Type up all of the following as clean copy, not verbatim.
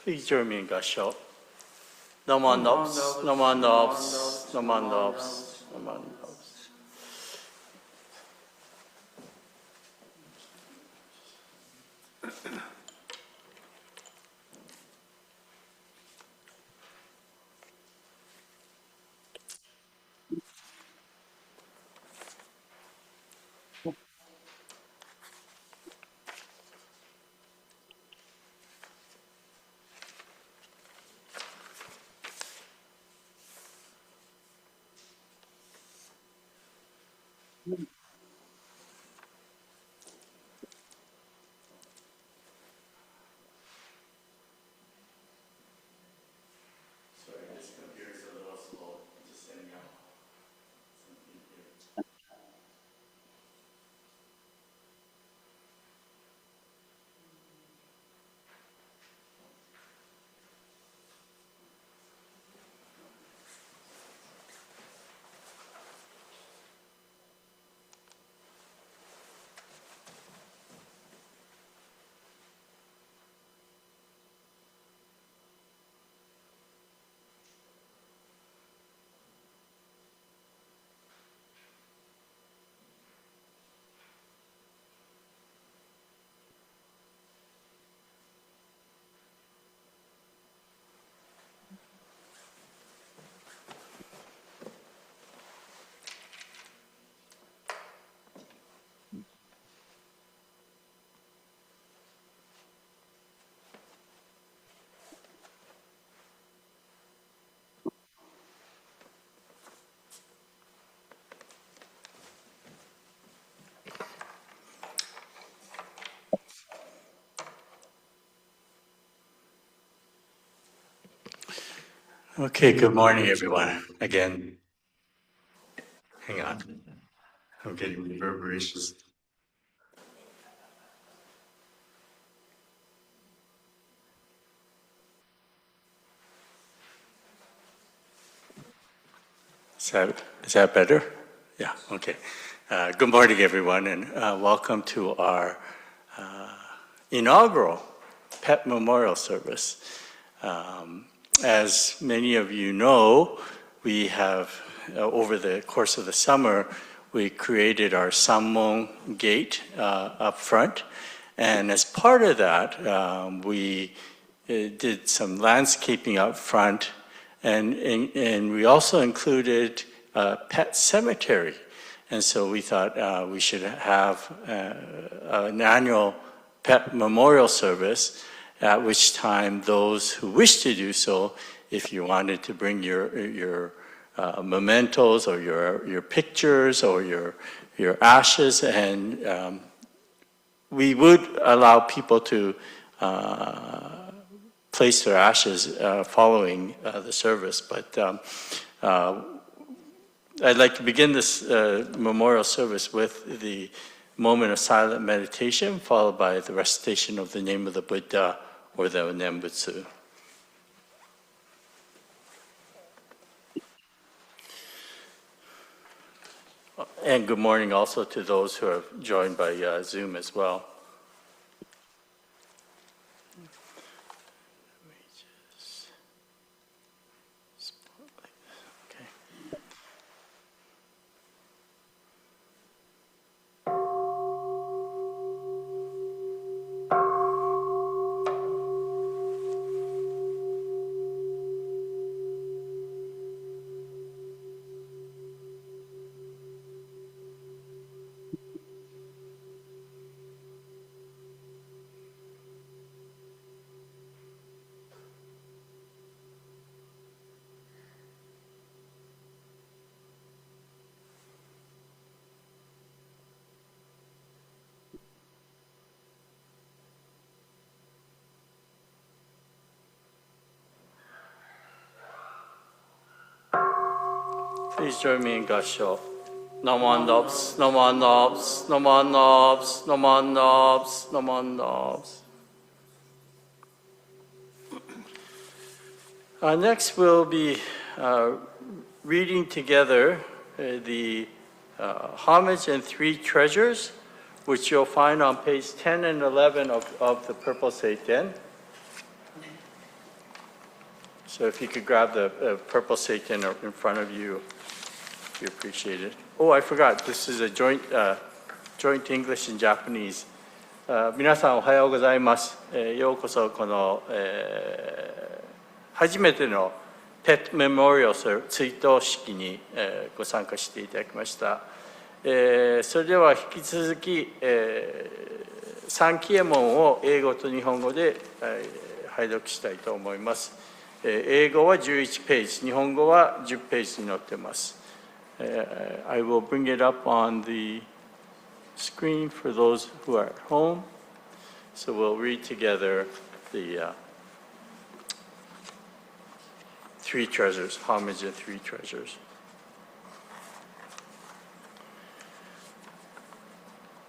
Please join me in Gasho. Naman Nops, Naman Nops, Naman Nops, Naman Nops. Okay, good morning, everyone. Again, hang on. I'm getting reverberations. Is that better? Yeah, okay. Good morning, everyone, and welcome to our inaugural Pet Memorial Service. As many of you know, we have, over the course of the summer, we created our Sammon Gate up front. And as part of that, we did some landscaping up front, and we also included a pet cemetery. And so we thought we should have an annual pet memorial service, at which time those who wish to do so, if you wanted to bring your mementos or your pictures or your ashes, and we would allow people to place their ashes following the service. But I'd like to begin this memorial service with the moment of silent meditation, followed by the recitation of the name of the Buddha or the Nembutsu. And good morning also to those who are joined by Zoom as well. Please join me in Gasho. Naman Nops, Naman Nops, Naman Nops, Naman Nops, Naman Nops. Next, we'll be reading together the Homage and Three Treasures, which you'll find on page 10 and 11 of the Purple Seiten. So if you could grab the purple seiken in front of you, we appreciate it. Oh, I forgot. This is a joint English and Japanese. 皆さんおはようございます。ようこそこの、初めてのペットメモリアル追悼式に、ご参加していただきました。それでは引き続き、三期右衛門を英語と日本語で、拝読したいと思います。英語は11ページ、日本語は10ページに載っています。I will bring it up on the screen for those who are at home. So we'll read together the three treasures, homage and three treasures.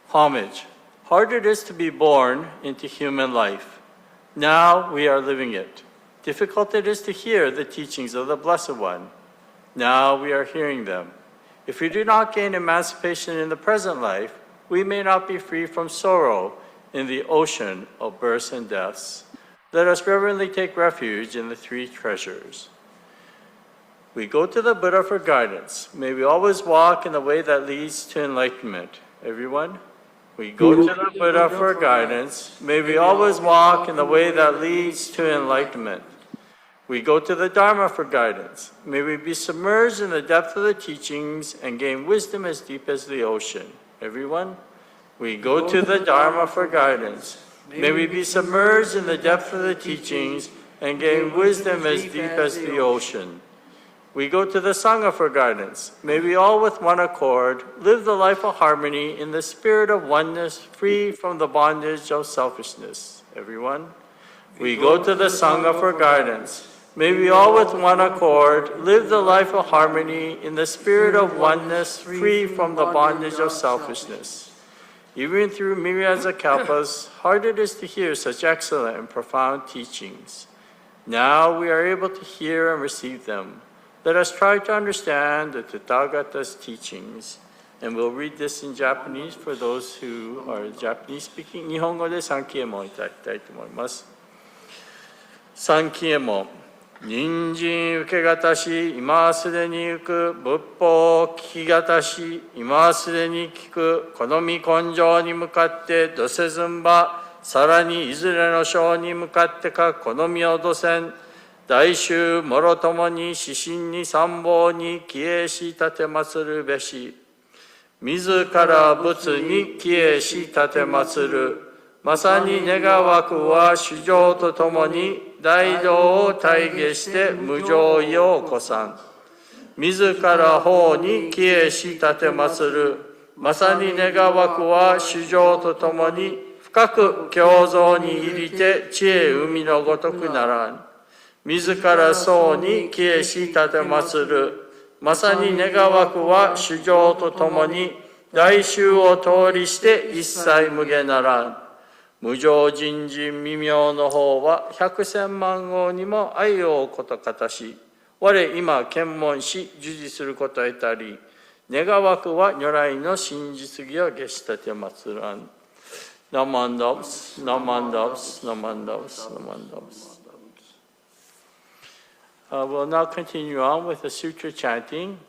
Homage. Hard it is to be born into human life. Now we are living it. Difficult it is to hear the teachings of the Blessed One. Now we are hearing them. If we do not gain emancipation in the present life, we may not be free from sorrow in the ocean of births and deaths. Let us reverently take refuge in the three treasures. We go to the Buddha for guidance. May we always walk in the way that leads to enlightenment. Everyone? We go to the Buddha for guidance. May we always walk in the way that leads to enlightenment. We go to the Dharma for guidance. May we be submerged in the depth of the teachings and gain wisdom as deep as the ocean. Everyone? We go to the Dharma for guidance. May we be submerged in the depth of the teachings and gain wisdom as deep as the ocean. We go to the Sangha for guidance. May we all with one accord live the life of harmony in the spirit of oneness, free from the bondage of selfishness. Everyone? We go to the Sangha for guidance. May we all with one accord live the life of harmony in the spirit of oneness, free from the bondage of selfishness. Even through myriads of kalpas, hard it is to hear such excellent and profound teachings. Now we are able to hear and receive them. Let us try to understand the Tathagata's teachings. And we'll read this in Japanese for those who are Japanese speaking. 日本語で三期右衛門をいただきたいと思います。三期右衛門。人参受けがたし、今すでに行く仏法聞きがたし、今すでに聞く好み根性に向かってどせずんば、さらにいずれの章に向かってか好みをどせん。大衆もろともに指針に参謀に帰依し立て祀るべし。自ら仏に帰依し立て祀る。まさに願わくは主情とともに大道を体現して無常意を起こさん。自ら法に帰依し立て祀る。まさに願わくは主情とともに深く胸像に入りて知恵海のごとくならん。自ら僧に帰依し立て祀る。まさに願わくは主情とともに大衆を通りして一切無下ならん。無常人人未明の方は百千万号にも愛をことかたし、我今検問し授事することへたり、願わくは如来の真実義を下し立て祀らん。ナマンダブス、ナマンダブス、ナマンダブス、ナマンダブス。We'll now continue on with the sutra chanting.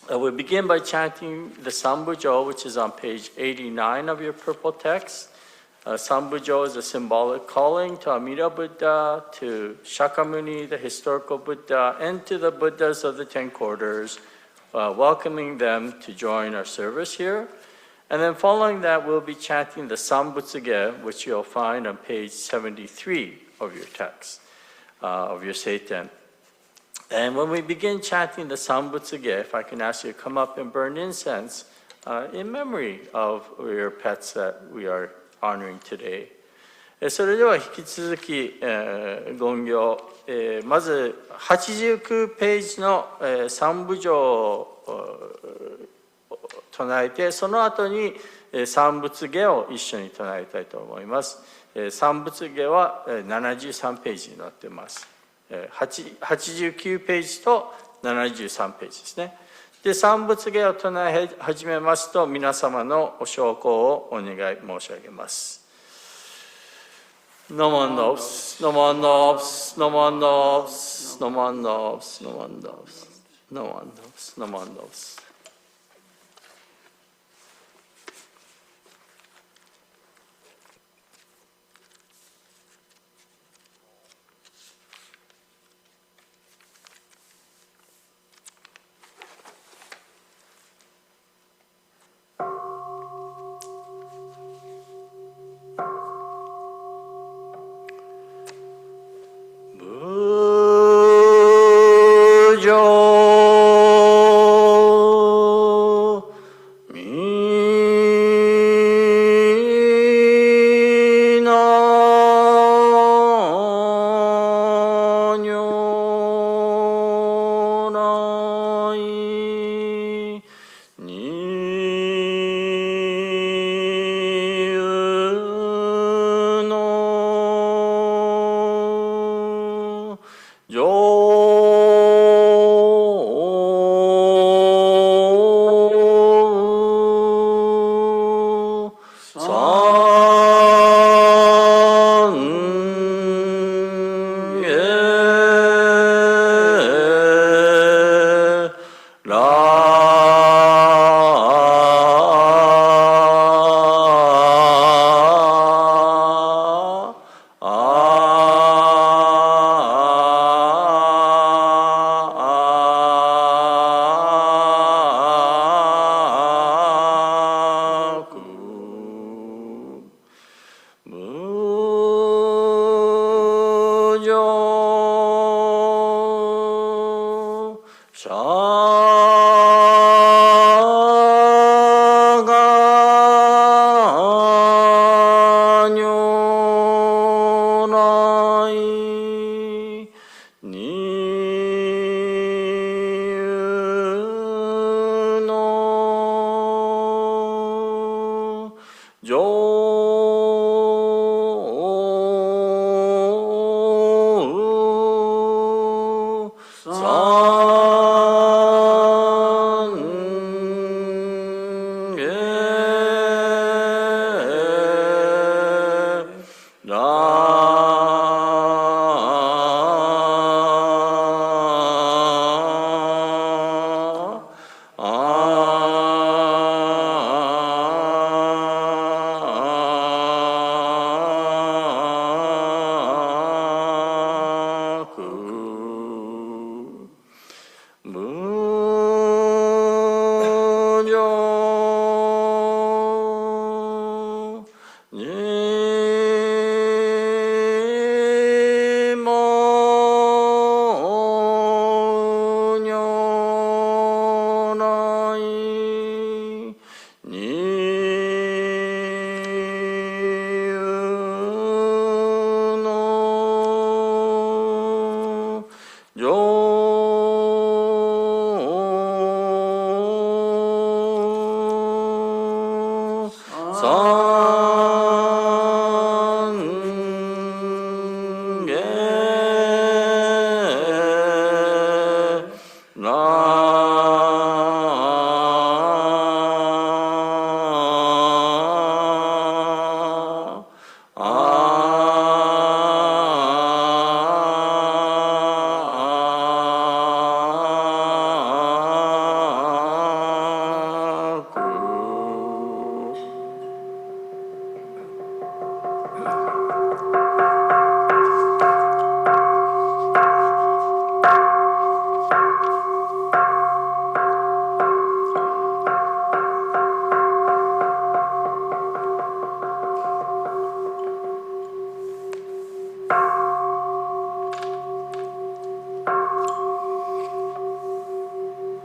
We'll begin by chanting the Sambujo, which is on page 89 of your purple text. Sambujo is a symbolic calling to Amida Buddha, to Shakyamuni, the historical Buddha, and to the Buddhas of the 10 quarters, welcoming them to join our service here. And then following that, we'll be chanting the Sambutsuge, which you'll find on page 73 of your text, of your seiten. And when we begin chanting the Sambutsuge, if I can ask you to come up and burn incense in memory of your pets that we are honoring today. それでは引き続き、言行、まず89ページの、三部条を唱えて、その後に三仏下を一緒に唱えたいと思います。三仏下は73ページになっています。89ページと73ページですね。で、三仏下を唱え始めますと、皆様のお焼香をお願い申し上げます。ナマンダブス、ナマンダブス、ナマンダブス。Namandovs, Namandovs, Namandovs, Namandovs, Namandovs.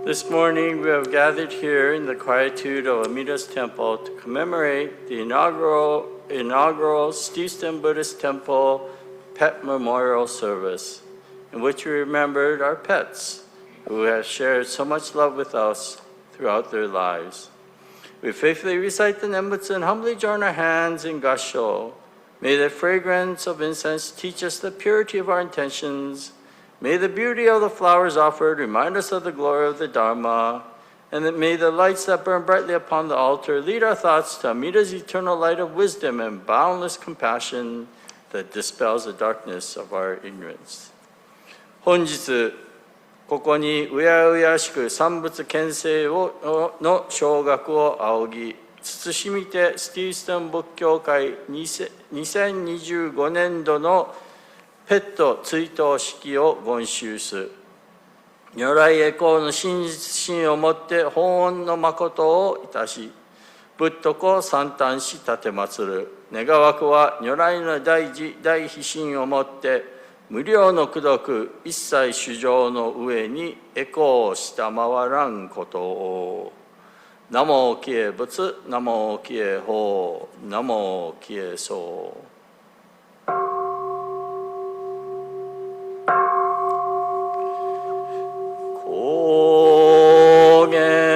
This morning we have gathered here in the quietude of Amida's Temple to commemorate the inaugural Steeston Buddhist Temple Pet Memorial Service, in which we remembered our pets who have shared so much love with us throughout their lives. We faithfully recite the Nembutsu and humbly join our hands in Gassho. May the fragrance of incense teach us the purity of our intentions. May the beauty of the flowers offered remind us of the glory of the Dharma, and that may the lights that burn brightly upon the altar lead our thoughts to Amida's eternal light of wisdom and boundless compassion that dispels the darkness of our ignorance. 本日ここにうやうやしく産物牽制の奨学を仰ぎ、慎みてスティーストン仏教会2025年度のペット追悼式を言収す。如来へ向の真実心をもって法恩の誠をいたし、仏徳を賛嘆し立て祀る。願わくは如来の大慈大悲心をもって、無量の功徳一切衆生の上に栄光を下回らんことを。南無帰依仏、南無帰依法、南無帰依僧。高原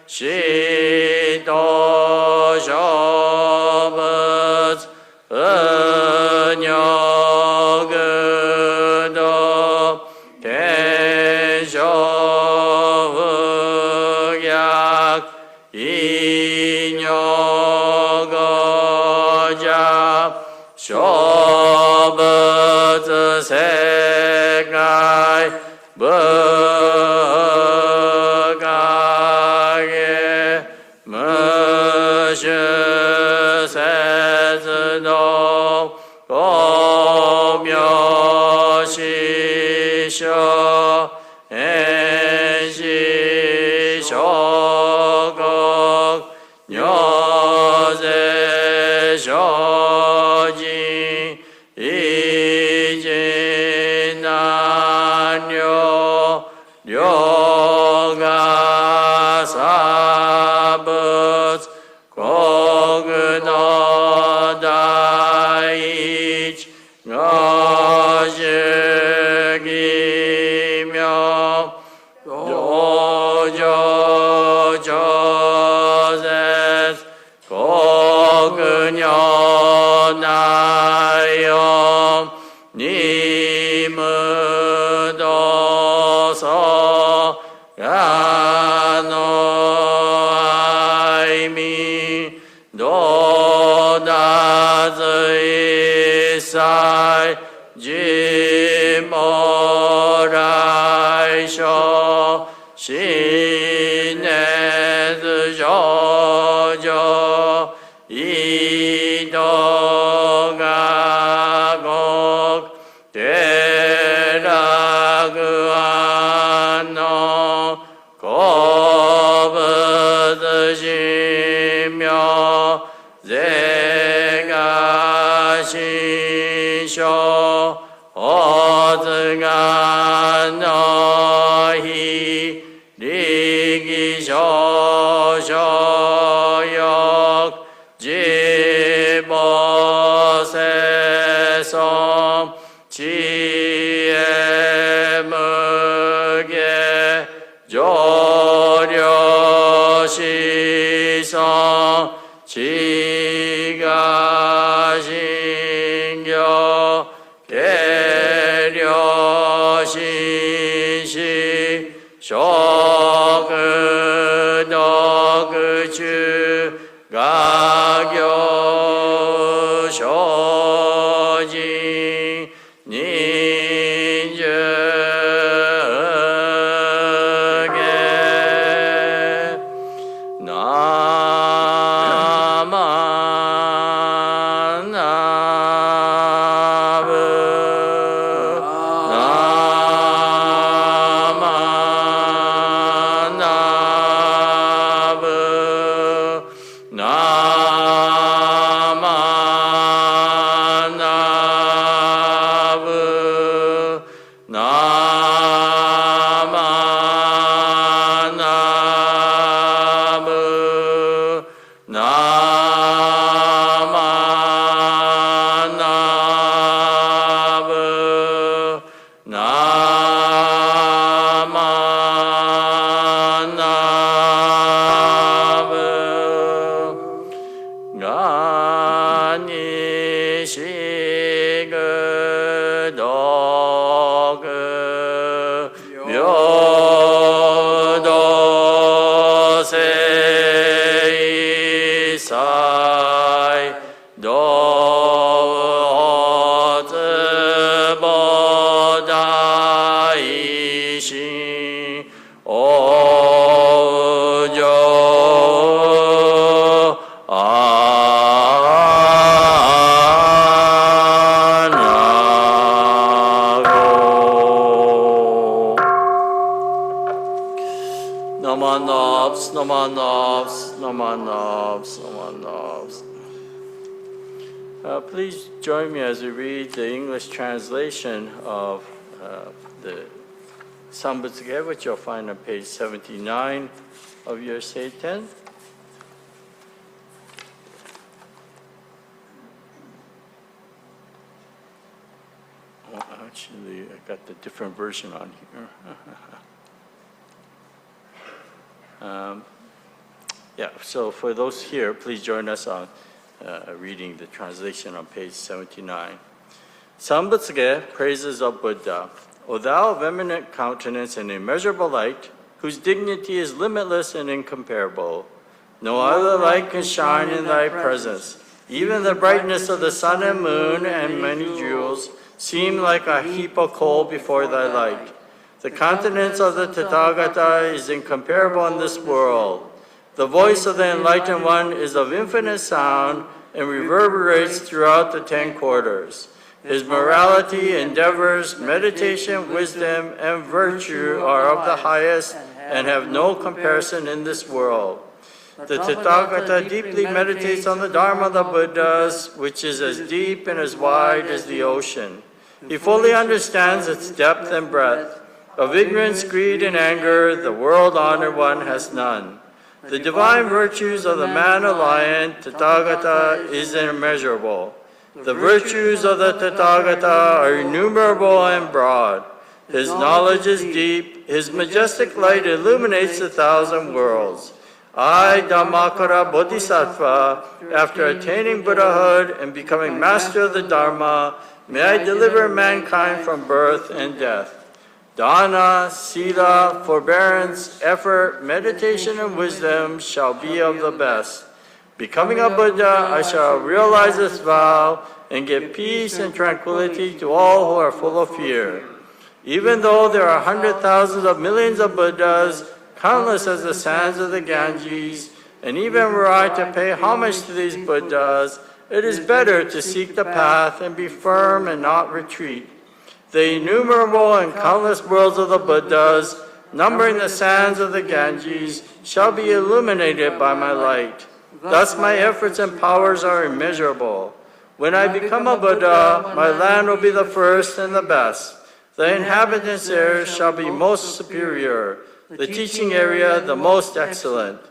시도 쇼붓 은여그도 겐쇼흑약 인여거자 쇼붓 세가이 무가게 무슈세즈도 고묘시쇼 엔시쇼곡 뇨세쇼지 이진난요 료가사붓 고그노다이치 거시기며 요조조세스 고그녀나요 니무도서 가노아이미 도다즈이사이 지모라이쇼 시네드조조 이도가곡 대라그아노 고부드시며 제가신쇼 어드가너히 리기쇼쇼역 지보세솜 지혜무게 조려시성 지가신교 계려신시 쇼그덕주 가교쇼지 닌저게 묘도세이사이 도즈보다이시 오조 아나고 나만납스 나만납스 나만납스 나만납스. Please join me as we read the English translation of the Sambutsuge, which you'll find on page 79 of your Seiten. Oh, actually, I got the different version on here. Yeah, so for those here, please join us on reading the translation on page 79. Sambutsuge praises of Buddha. O thou of eminent countenance and immeasurable light, whose dignity is limitless and incomparable. No other light can shine in thy presence. Even the brightness of the sun and moon and many jewels seem like a heap of coal before thy light. The countenance of the Tathagata is incomparable in this world. The voice of the Enlightened One is of infinite sound and reverberates throughout the 10 quarters. His morality, endeavors, meditation, wisdom, and virtue are of the highest and have no comparison in this world. The Tathagata deeply meditates on the Dharma of the Buddhas, which is as deep and as wide as the ocean. He fully understands its depth and breadth. Of ignorance, greed, and anger, the world-honored one has none. The divine virtues of the man or lion, Tathagata, is immeasurable. The virtues of the Tathagata are innumerable and broad. His knowledge is deep. His majestic light illuminates 1,000 worlds. I, Dhammakara Bodhisattva, after attaining Buddhahood and becoming master of the Dharma, may I deliver mankind from birth and death. Dana, sila, forbearance, effort, meditation, and wisdom shall be of the best. Becoming a Buddha, I shall realize this vow and give peace and tranquility to all who are full of fear. Even though there are hundreds of thousands of millions of Buddhas, countless as the sands of the Ganges, and even were I to pay homage to these Buddhas, it is better to seek the path and be firm and not retreat. The innumerable and countless worlds of the Buddhas, numbering the sands of the Ganges, shall be illuminated by my light. Thus my efforts and powers are immeasurable. When I become a Buddha, my land will be the first and the best. The inhabitants there shall be most superior, the teaching area the most excellent.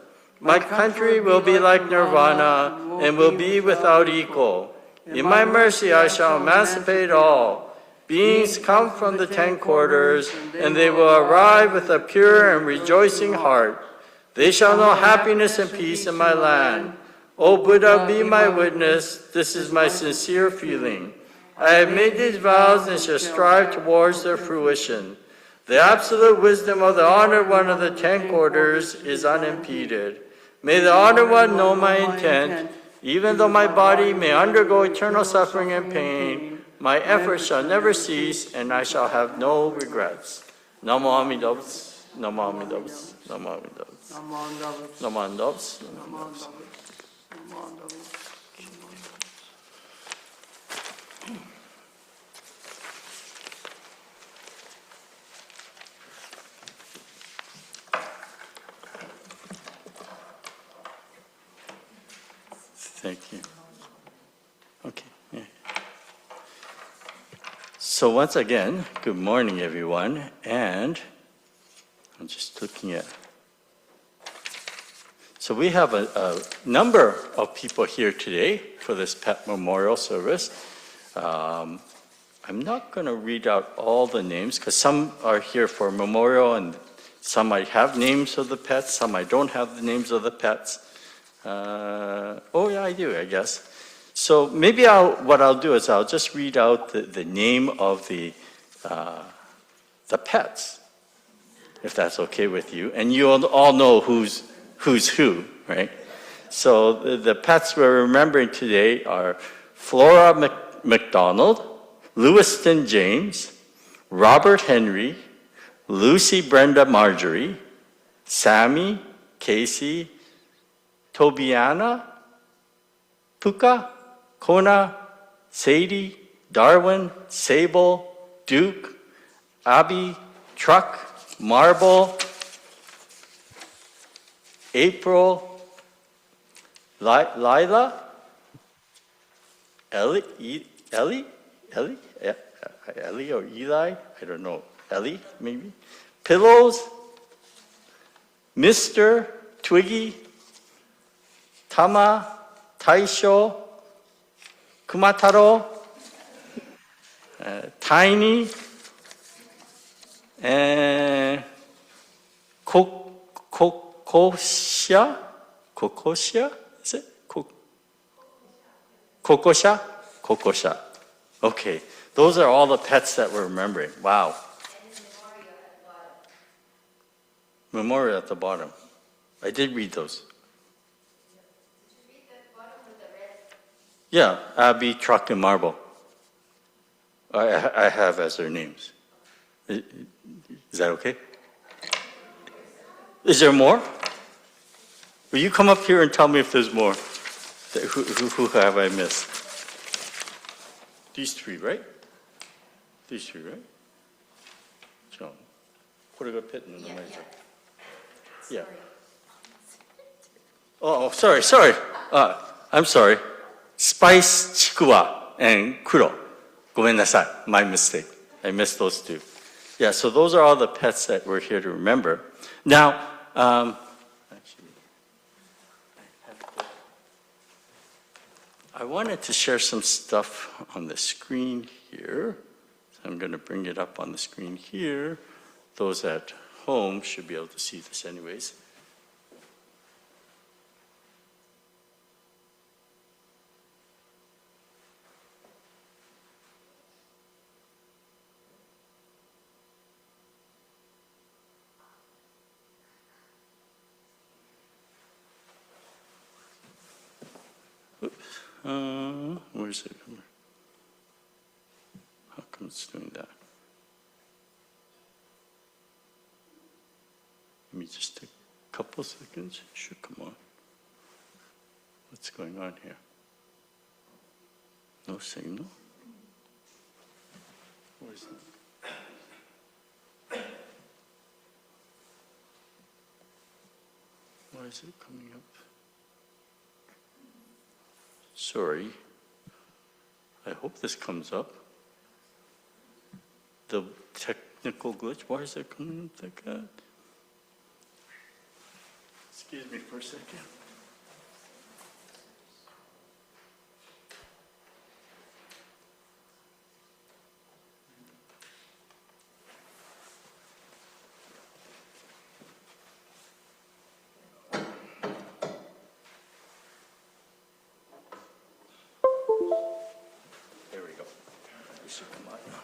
My country will be like nirvana and will be without equal. In my mercy I shall emancipate all. Beings come from the 10 quarters, and they will arrive with a pure and rejoicing heart. They shall know happiness and peace in my land. O Buddha, be my witness. This is my sincere feeling. I have made these vows and shall strive towards their fruition. The absolute wisdom of the honored one of the 10 quarters is unimpeded. May the honored one know my intent. Even though my body may undergo eternal suffering and pain, my efforts shall never cease, and I shall have no regrets. Namo Amida Butsu, Namo Amida Butsu, Namo Amida Butsu, Namo Amida Butsu, Namo Amida Butsu. Thank you. Okay. Yeah. So once again, good morning, everyone. And I'm just looking at. So we have a number of people here today for this pet memorial service. I'm not going to read out all the names because some are here for memorial and some might have names of the pets, some I don't have the names of the pets. Oh yeah, I do, I guess. So maybe what I'll do is I'll just read out the name of the pets, if that's okay with you, and you'll all know who's who, right? So the pets we're remembering today are Flora McDonald, Lewiston James, Robert Henry, Lucy Brenda Marjorie, Sammy, Casey, Tobiana, Puka, Kona, Sadie, Darwin, Sable, Duke, Abby, Truck, Marble, April, Lila, Ellie or Eli, I don't know, Ellie maybe, Pillows, Mr. Twiggy, Tama, Taisho, Kumataro, Tiny, and Kokoshia, Kokosia? Is it? Kokosha? Kokosha. Okay. Those are all the pets that we're remembering. Wow. Memorial at the bottom. I did read those. Yeah, Abby, Truck, and Marble. I have as their names. Is that okay? Is there more? Will you come up here and tell me if there's more? Who have I missed? These three, right? These three, right? So, これがペットの名前じゃん。Yeah. Oh, sorry. I'm sorry. Spice, Chikuwa, and Kuro. ごめんなさい. My mistake. I missed those two. Yeah, so those are all the pets that we're here to remember. Now, actually, I wanted to share some stuff on the screen here. So I'm going to bring it up on the screen here. Those at home should be able to see this anyways. Where's it? How come it's doing that? Let me just take a couple seconds. It should come on. What's going on here? No signal? Where is it? Why is it coming up? Sorry. I hope this comes up. The technical glitch, why is it coming up like that? Excuse me for a second. There we go. It should come out now.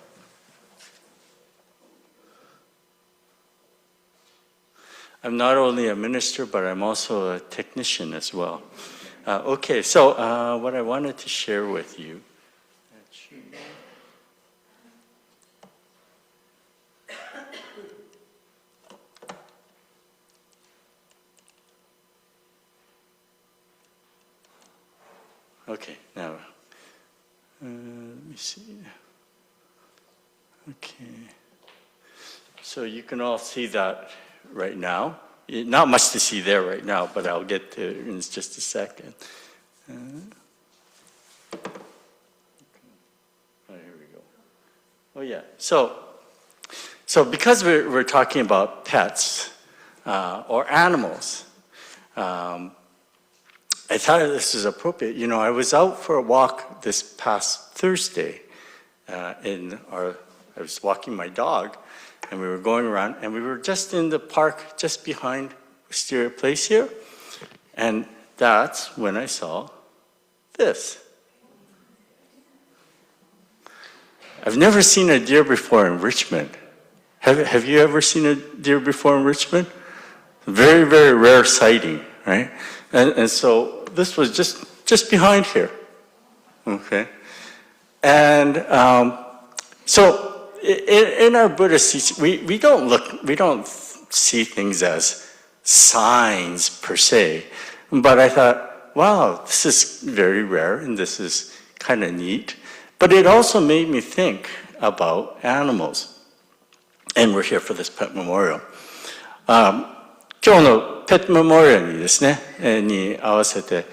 I'm not only a minister, but I'm also a technician as well. Okay, so what I wanted to share with you. Okay, now, let me see. Okay. So you can all see that right now. Not much to see there right now, but I'll get to it in just a second. Oh, here we go. Oh, yeah. So because we're talking about pets or animals, I thought this was appropriate. You know, I was out for a walk this past Thursday. I was walking my dog, and we were going around, and we were just in the park just behind Wisteria Place here, and that's when I saw this. I've never seen a deer before in Richmond. Have you ever seen a deer before in Richmond? Very, very rare sighting, right? And so this was just behind here, okay? And so in our Buddhist teaching, we don't see things as signs per se, but I thought, wow, this is very rare and this is kind of neat. But it also made me think about animals. And we're here for this pet memorial. 今日のペットメモリアルにですね、に合わせて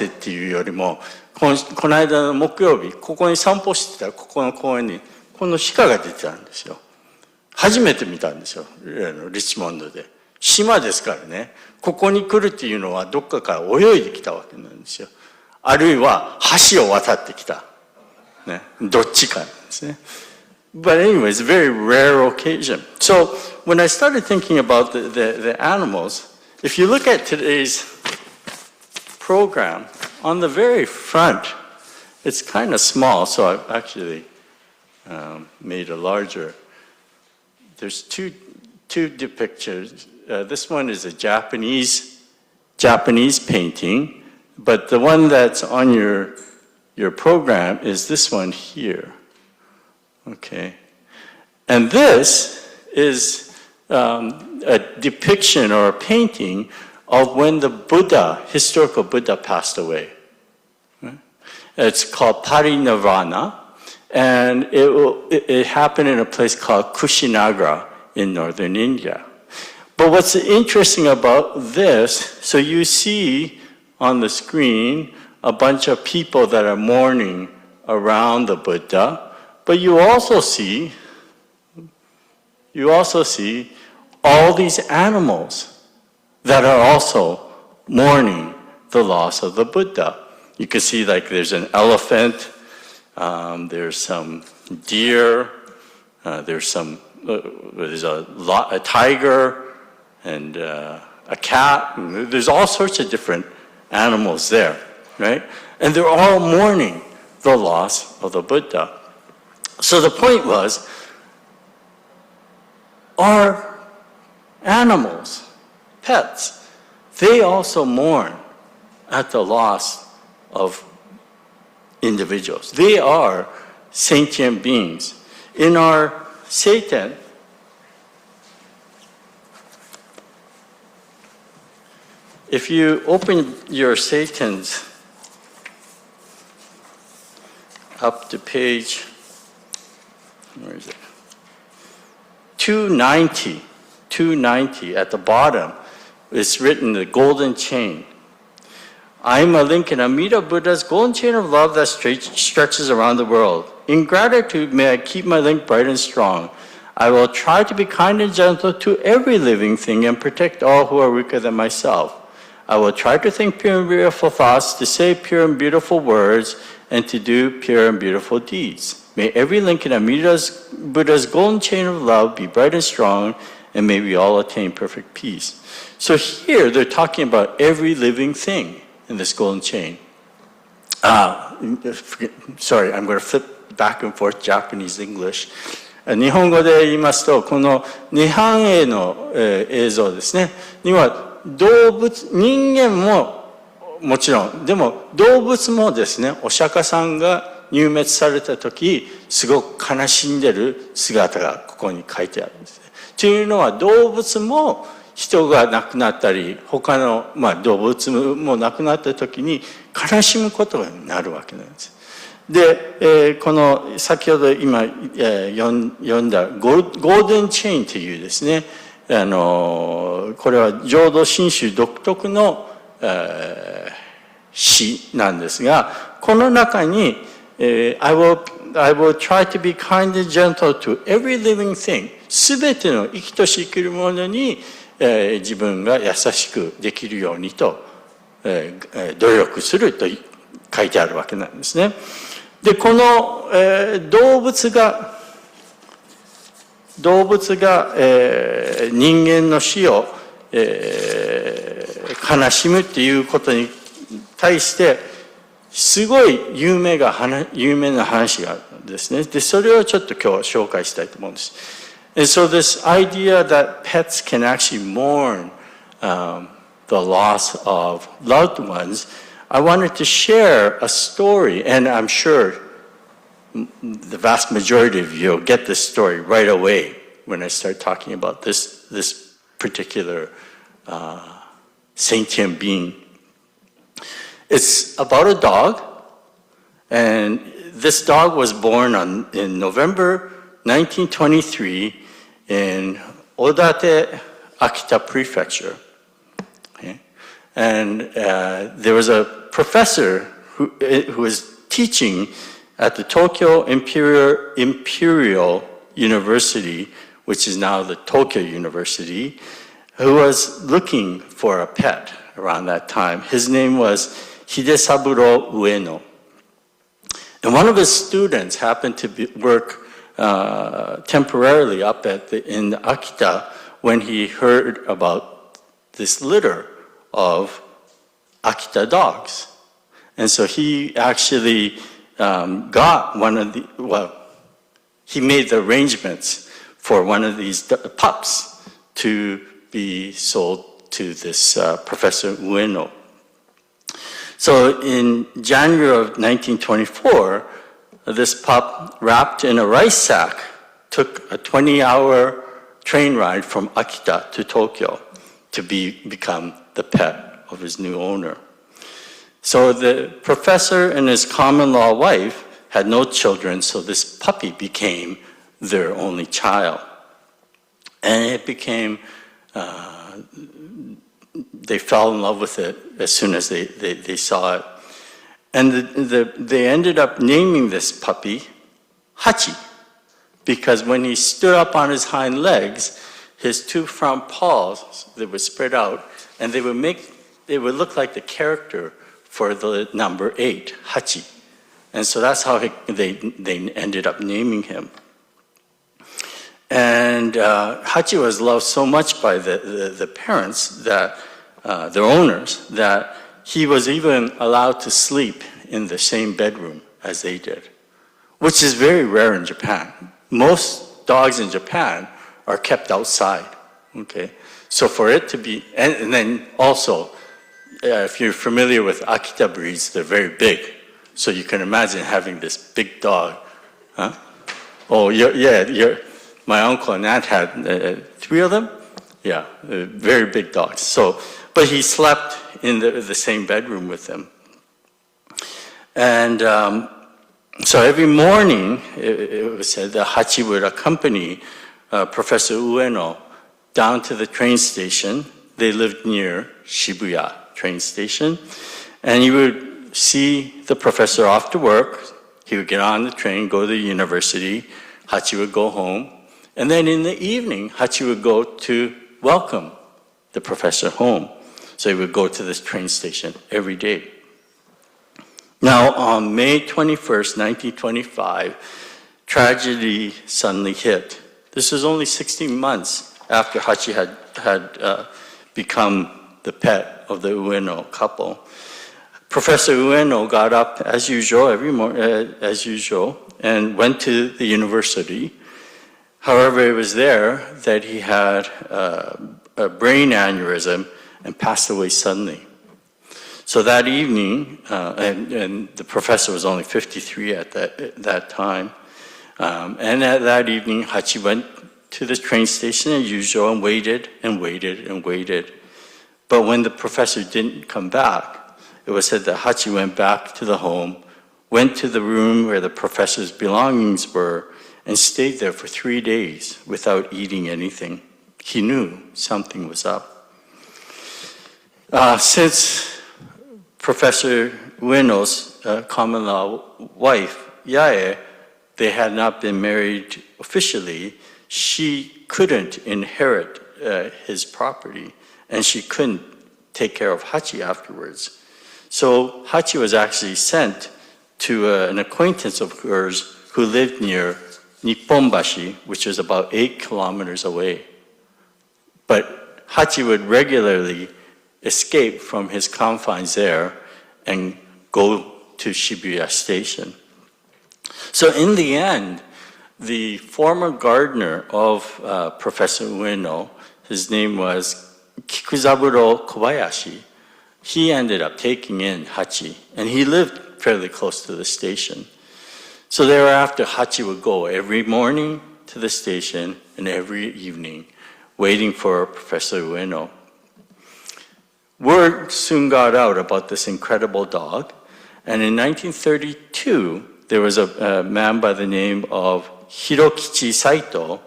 っていうよりも、この間の木曜日、ここに散歩してたら、ここの公園に、この鹿が出てたんですよ。初めて見たんですよ、リッチモンドで。島ですからね、ここに来るっていうのはどっかから泳いできたわけなんですよ。あるいは橋を渡ってきた。ね、どっちかなんですね。But anyway, it's a very rare occasion. So when I started thinking about the animals, if you look at today's program, on the very front, it's kind of small, so I've actually made it larger. There's two depictions. This one is a Japanese painting, but the one that's on your program is this one here. Okay. And this is a depiction or a painting of when the Buddha, historical Buddha, passed away. It's called Parinirvana, and it happened in a place called Kushinagar in northern India. But what's interesting about this, so you see on the screen a bunch of people that are mourning around the Buddha, but you also see all these animals that are also mourning the loss of the Buddha. You can see like there's an elephant, there's some deer, there's a tiger, and a cat. And there's all sorts of different animals there, right? And they're all mourning the loss of the Buddha. So the point was, our animals, pets, they also mourn at the loss of individuals. They are sentient beings. In our Seiten, if you open your Seitens up to page, where is it? 290 at the bottom, it's written the golden chain. I am a link in Amida Buddha's golden chain of love that stretches around the world. In gratitude, may I keep my link bright and strong. I will try to be kind and gentle to every living thing and protect all who are weaker than myself. I will try to think pure and beautiful thoughts, to say pure and beautiful words, and to do pure and beautiful deeds. May every link in Amida Buddha's golden chain of love be bright and strong, and may we all attain perfect peace. So here they're talking about every living thing in this golden chain. Sorry, I'm going to flip back and forth Japanese, English. 日本語で言いますと、この涅槃絵の映像ですね。には動物、人間ももちろん、でも動物もですね、お釈迦さんが入滅された時、すごく悲しんでる姿がここに書いてあるんですね。というのは動物も人が亡くなったり、他の、動物も亡くなった時に悲しむことになるわけなんです。で、この先ほど今、読んだゴールデンチェーンというですね、これは浄土真宗独特の、詩なんですが、この中に、I will try to be kind and gentle to every living thing. すべての生きとし生きるものに、自分が優しくできるようにと、努力すると書いてあるわけなんですね。で、この、動物が、人間の死を、悲しむっていうことに対して、すごい有名な話があるんですね。で、それをちょっと今日紹介したいと思うんです。And so this idea that pets can actually mourn the loss of loved ones, I wanted to share a story, and I'm sure the vast majority of you will get this story right away when I start talking about this particular sentient being. It's about a dog, and this dog was born in November 1923 in Odate, Akita Prefecture. Okay? And there was a professor who was teaching at the Tokyo Imperial University, which is now the Tokyo University, who was looking for a pet around that time. His name was Hidesaburo Ueno. And one of his students happened to work temporarily up in Akita when he heard about this litter of Akita dogs. And so he actually got one of the, well, he made the arrangements for one of these pups to be sold to this Professor Ueno. So in January of 1924, this pup, wrapped in a rice sack, took a 20-hour train ride from Akita to Tokyo to become the pet of his new owner. So the professor and his common-law wife had no children, so this puppy became their only child. And it became, they fell in love with it as soon as they saw it. And they ended up naming this puppy Hachi, because when he stood up on his hind legs, his two front paws, they would spread out, and they would look like the character for the number 8, Hachi. And so that's how they ended up naming him. And Hachi was loved so much by the parents, that their owners, that he was even allowed to sleep in the same bedroom as they did, which is very rare in Japan. Most dogs in Japan are kept outside, okay? So for it to be, and then also, if you're familiar with Akita breeds, they're very big. So you can imagine having this big dog, huh? Oh, my uncle and aunt had 3 of them. Yeah, very big dogs. So, but he slept in the same bedroom with them. And so every morning, it was said that Hachi would accompany Professor Ueno down to the train station. They lived near Shibuya train station. And he would see the professor off to work. He would get on the train, go to the university. Hachi would go home. And then in the evening, Hachi would go to welcome the professor home. So he would go to this train station every day. Now, on May 21st, 1925, tragedy suddenly hit. This was only 16 months after Hachi had become the pet of the Ueno couple. Professor Ueno got up as usual, every morning, as usual, and went to the university. However, it was there that he had a brain aneurysm and passed away suddenly. So that evening, and the professor was only 53 at that time, and at that evening, Hachi went to the train station as usual and waited and waited and waited. But when the professor didn't come back, it was said that Hachi went back to the home, went to the room where the professor's belongings were, and stayed there for 3 days without eating anything. He knew something was up. Since Professor Ueno's common-law wife, Yae, they had not been married officially, she couldn't inherit his property, and she couldn't take care of Hachi afterwards. So Hachi was actually sent to an acquaintance of hers who lived near Nipponbashi, which is about 8 kilometers away. But Hachi would regularly escape from his confines there and go to Shibuya Station. So in the end, the former gardener of Professor Ueno, his name was Kikuzaburo Kobayashi, he ended up taking in Hachi, and he lived fairly close to the station. So thereafter, Hachi would go every morning to the station and every evening, waiting for Professor Ueno. Word soon got out about this incredible dog, and in 1932, there was a man by the name of Hirokichi Saito,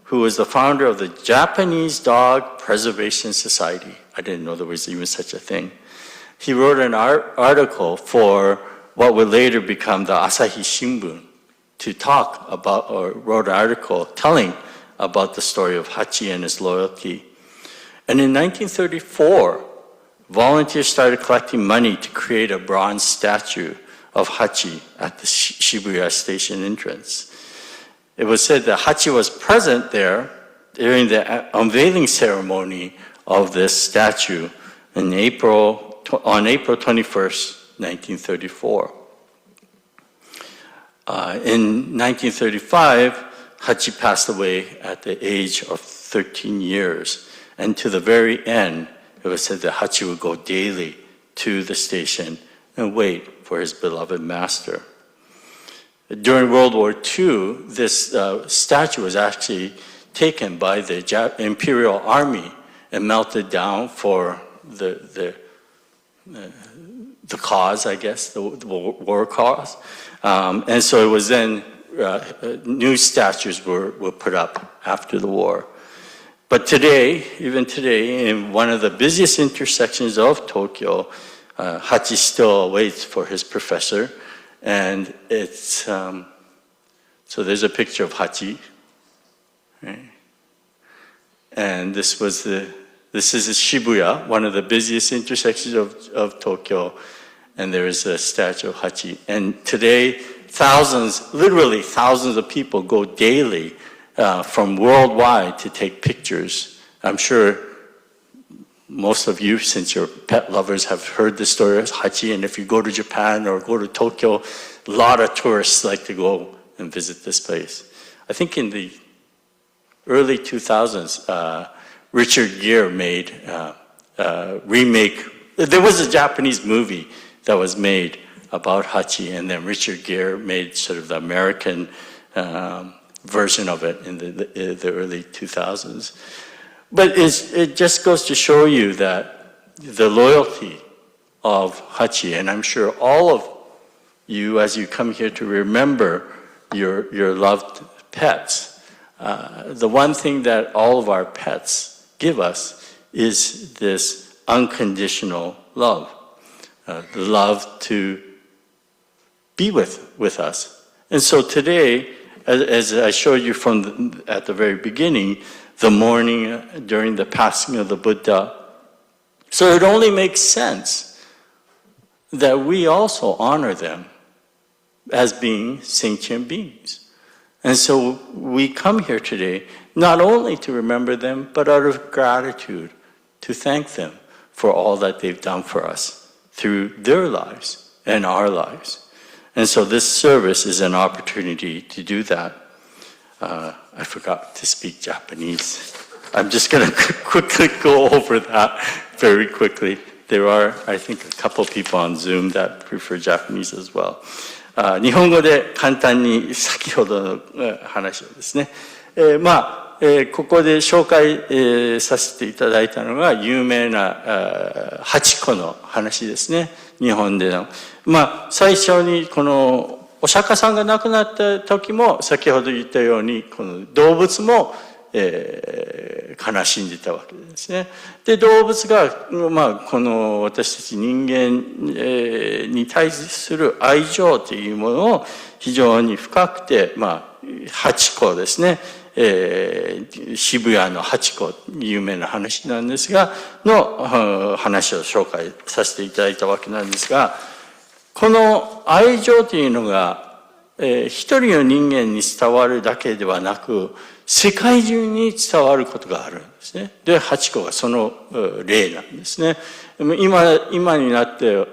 who was the founder of the Japanese Dog Preservation Society. I didn't know there was even such a thing. He wrote an article for what would later become the Asahi Shimbun to talk about, or wrote an article telling about the story of Hachi and his loyalty. And in 1934, volunteers started collecting money to create a bronze statue of Hachi at the Shibuya station entrance. It was said that Hachi was present there during the unveiling ceremony of this statue in April on April 21st, 1934. In 1935, Hachi passed away at the age of 13 years. And to the very end, it was said that Hachi would go daily to the station and wait for his beloved master. During World War II, this statue was actually taken by the Imperial Army and melted down for the cause, I guess, the war cause. And so it was then, new statues were put up after the war. But today, even today, in one of the busiest intersections of Tokyo, Hachi still waits for his professor. And it's, so there's a picture of Hachi, right? And this is Shibuya, one of the busiest intersections of Tokyo. And there is a statue of Hachi. And today, literally thousands of people go daily from worldwide to take pictures. I'm sure most of you, since you're pet lovers, have heard the story of Hachi. And if you go to Japan or go to Tokyo, a lot of tourists like to go and visit this place. I think in the early 2000s, Richard Gere made a remake. There was a Japanese movie that was made about Hachi, and then Richard Gere made sort of the American version of it in the early 2000s. But it just goes to show you that the loyalty of Hachi, and I'm sure all of you, as you come here to remember your loved pets, the one thing that all of our pets give us is this unconditional love. The love to be with us. And so today, as I showed you at the very beginning, the morning during the passing of the Buddha, so it only makes sense that we also honor them as being sentient beings. And so we come here today not only to remember them, but out of gratitude to thank them for all that they've done for us through their lives and our lives. And so this service is an opportunity to do that. I forgot to speak Japanese. I'm just going to quickly go over that very quickly. There are, I think, a couple people on Zoom that prefer Japanese as well. 日本語で簡単に先ほどの話をですね。ここで紹介させていただいたのが有名な8個の話ですね。日本での。最初にこのお釈迦さんが亡くなった時も先ほど言ったようにこの動物も悲しんでたわけですね。で、動物がこの私たち人間に対する愛情というものを非常に深くて8個ですね。渋谷の8個有名な話なんですがの話を紹介させていただいたわけなんですが、この愛情というのが一人の人間に伝わるだけではなく世界中に伝わることがあるんですね。で、8個がその例なんですね。今になって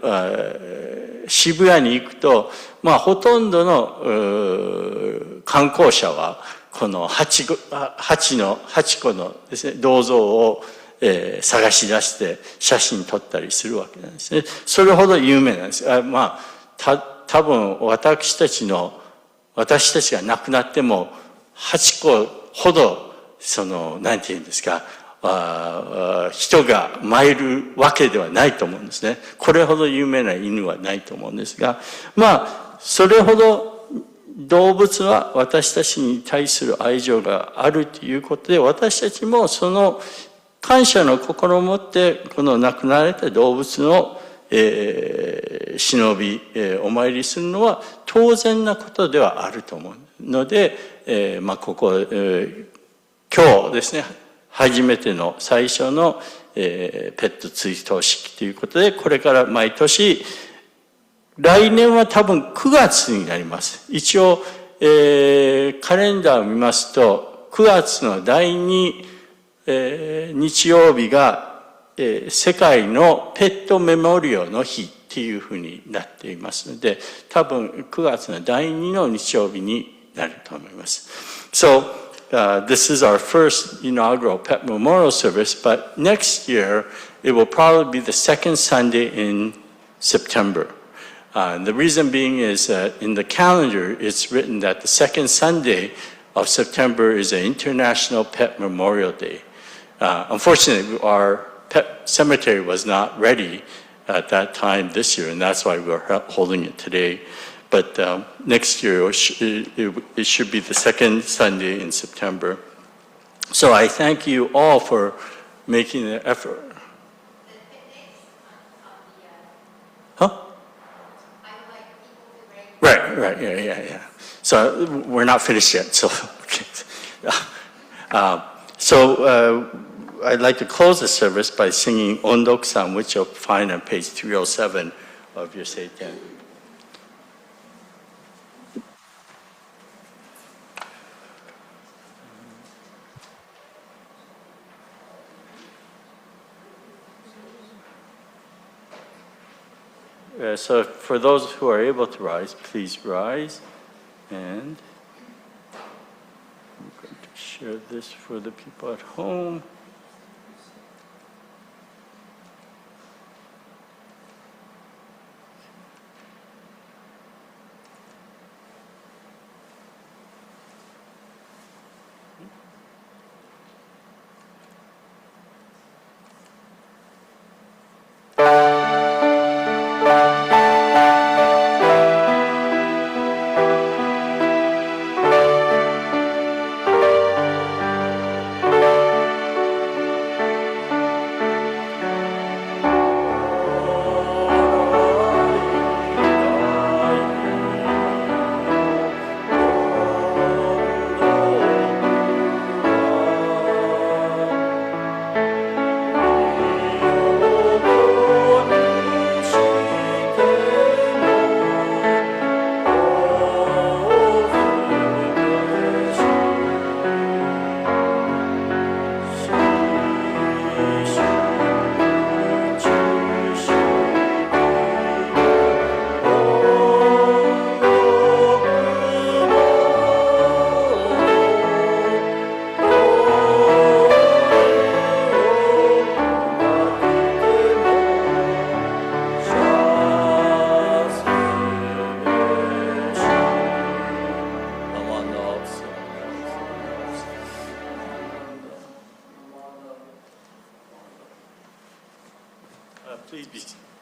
渋谷に行くとほとんどの観光者はこの8個のですね、銅像を探し出して写真撮ったりするわけなんですね。それほど有名なんです。多分私たちが亡くなっても8個ほどなんて言うんですか、人が参るわけではないと思うんですね。これほど有名な犬はないと思うんですが、それほど動物は私たちに対する愛情があるということで、私たちもその感謝の心を持ってこの亡くなられた動物の忍び、お参りするのは当然なことではあると思うので、今日ですね、初めての最初の、ペット追悼式ということで、これから毎年来年は多分9月になります。一応、カレンダーを見ますと、9月の第2、日曜日が、世界のペットメモリアルの日っていうふうになっていますので、多分9月の第2の日曜日になると思います。So, this is our first inaugural Pet Memorial Service, but next year it will probably be the second Sunday in September. And the reason being is that in the calendar it's written that the second Sunday of September is an International Pet Memorial Day. Unfortunately, our pet cemetery was not ready at that time this year, and that's why we're holding it today. But next year, it should be the second Sunday in September. So I thank you all for making the effort. Huh? Right, yeah. So we're not finished yet, so okay. I'd like to close the service by singing Ondok-san, which you'll find on page 307 of your Seiten. So for those who are able to rise, please rise. And I'm going to share this for the people at home.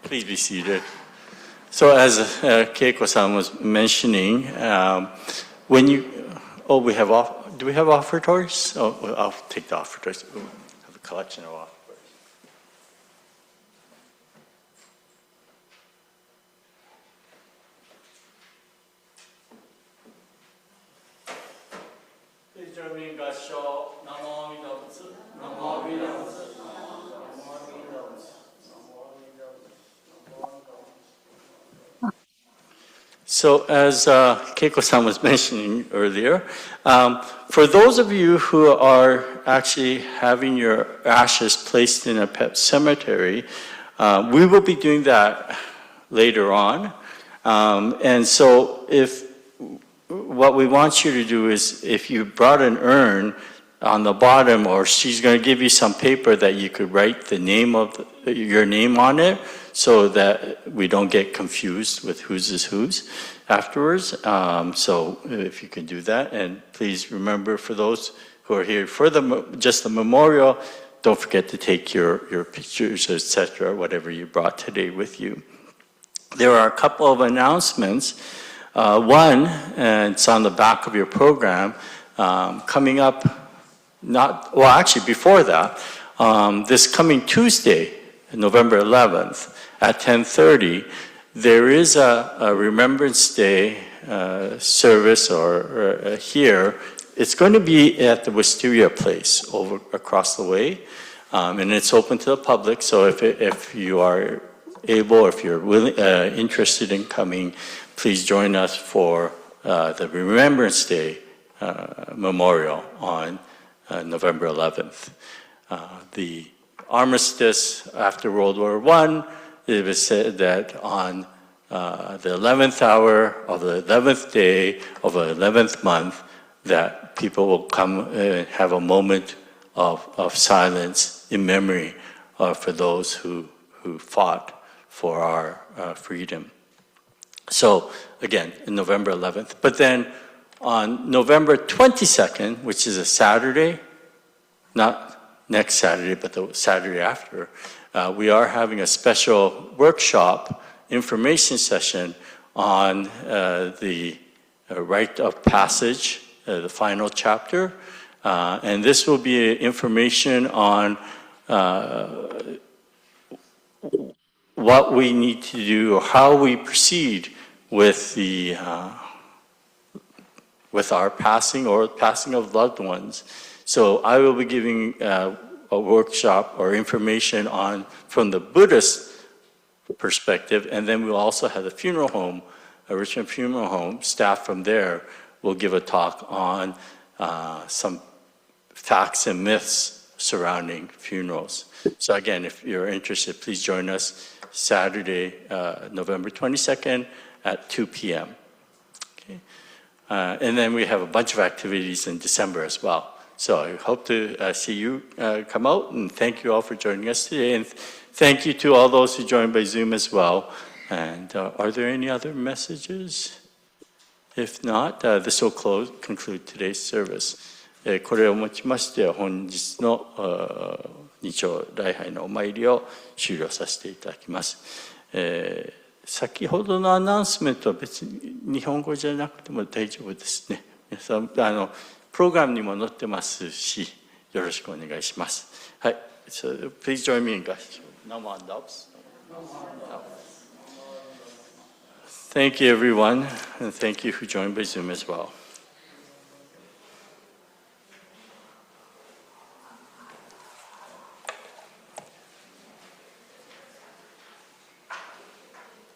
Please be seated. So as Keiko-san was mentioning, when you, do we have offertories? Oh, well, I'll take the offertories. We have a collection of offertories. Please join me in Gassho. Namo Amida-butsu. Namo Amida-butsu. So as Keiko-san was mentioning earlier, for those of you who are actually having your ashes placed in a pet cemetery, we will be doing that later on. And so what we want you to do is, if you brought an urn on the bottom, or she's going to give you some paper that you could write the name of your name on it, so that we don't get confused with whose is whose afterwards. So if you can do that, and please remember, for those who are here for just the memorial, don't forget to take your pictures, etc., whatever you brought today with you. There are a couple of announcements. One, and it's on the back of your program, coming up, actually before that, this coming Tuesday, November 11th, at 10:30, there is a Remembrance Day service here. It's going to be at the Wisteria Place over across the way, and it's open to the public. So if you are able, or if you're interested in coming, please join us for the Remembrance Day memorial on November 11th. The armistice after World War I, it was said that on the 11th hour of the 11th day of the 11th month, that people will come and have a moment of silence in memory for those who fought for our freedom. So again, in November 11th. But then on November 22nd, which is a Saturday, not next Saturday, but the Saturday after, we are having a special workshop information session on the rite of passage, the final chapter. And this will be information on what we need to do or how we proceed with the with our passing or passing of loved ones. So I will be giving a workshop or information on from the Buddhist perspective, and then we'll also have the funeral home, a Richmond Funeral Home staff from there will give a talk on some facts and myths surrounding funerals. So again, if you're interested, please join us Saturday, November 22nd at 2 p.m. Okay. And then we have a bunch of activities in December as well. So I hope to see you come out, and thank you all for joining us today. And thank you to all those who joined by Zoom as well. And are there any other messages? If not, this will conclude today's service. これをもちまして本日の日曜礼拝のお参りを終了させていただきます。先ほどのアナウンスメントは別に日本語じゃなくても大丈夫ですね。皆さんプログラムにも載ってますし、よろしくお願いします。はい。So please join me in English. No more doubts. Thank you, everyone, and thank you who joined by Zoom as well.